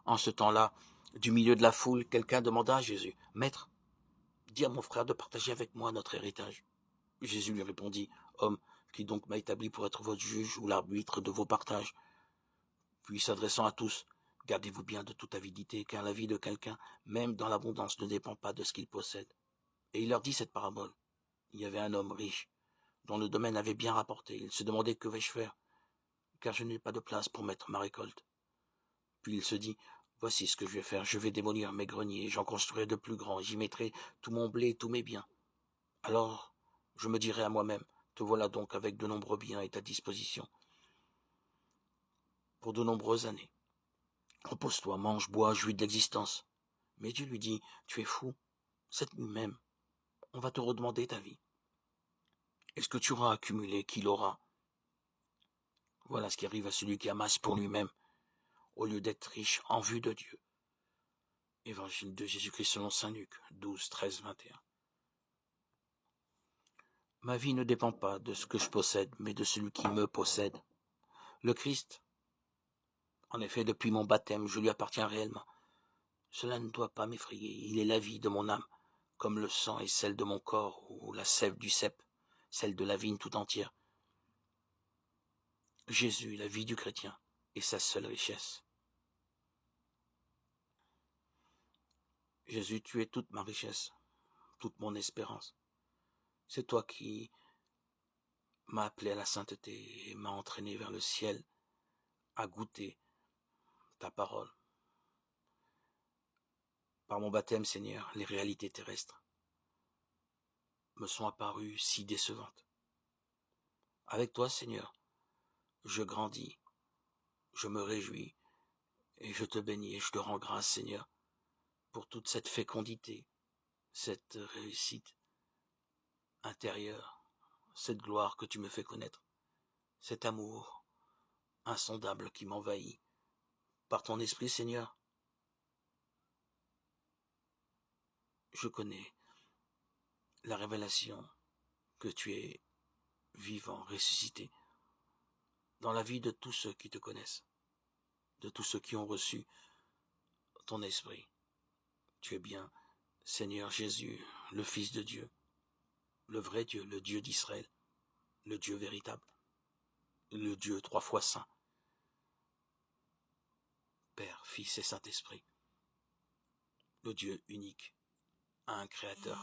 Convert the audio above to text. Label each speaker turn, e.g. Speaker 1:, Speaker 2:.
Speaker 1: En ce temps-là, du milieu de la foule, quelqu'un demanda à Jésus, « Maître, dis à mon frère de partager avec moi notre héritage. » Jésus lui répondit, « Homme, qui donc m'a établi pour être votre juge ou l'arbitre de vos partages ?» Puis s'adressant à tous, « Gardez-vous bien de toute avidité, car la vie de quelqu'un, même dans l'abondance, ne dépend pas de ce qu'il possède. » Et il leur dit cette parabole. Il y avait un homme riche, dont le domaine avait bien rapporté. Il se demandait, « Que vais-je faire, car je n'ai pas de place pour mettre ma récolte. » Puis il se dit, « Voici ce que je vais faire, je vais démolir mes greniers, j'en construirai de plus grands, j'y mettrai tout mon blé et tous mes biens. Alors je me dirai à moi-même, te voilà donc avec de nombreux biens à ta disposition pour de nombreuses années. Repose-toi, mange, bois, jouis de l'existence. » Mais Dieu lui dit, « Tu es fou, cette nuit même, on va te redemander ta vie. Et ce que tu auras accumulé, qui l'aura? » Voilà ce qui arrive à celui qui amasse pour lui-même, au lieu d'être riche en vue de Dieu. Évangile de Jésus-Christ selon saint Luc, 12, 13, 21. Ma vie ne dépend pas de ce que je possède, mais de celui qui me possède. Le Christ, en effet, depuis mon baptême, je lui appartiens réellement. Cela ne doit pas m'effrayer, il est la vie de mon âme, comme le sang est celle de mon corps, ou la sève du cep, celle de la vigne tout entière. Jésus, la vie du chrétien, est sa seule richesse. Jésus, tu es toute ma richesse, toute mon espérance. C'est toi qui m'as appelé à la sainteté et m'as entraîné vers le ciel, à goûter ta parole. Par mon baptême, Seigneur, les réalités terrestres me sont apparues si décevantes. Avec toi, Seigneur, je grandis, je me réjouis, et je te bénis et je te rends grâce, Seigneur, pour toute cette fécondité, cette réussite intérieure, cette gloire que tu me fais connaître, cet amour insondable qui m'envahit. Par ton esprit, Seigneur, je connais la révélation que tu es vivant, ressuscité, dans la vie de tous ceux qui te connaissent, de tous ceux qui ont reçu ton esprit. Tu es bien, Seigneur Jésus, le Fils de Dieu, le vrai Dieu, le Dieu d'Israël, le Dieu véritable, le Dieu 3 fois saint, Père, Fils et Saint-Esprit, le Dieu unique, un Créateur,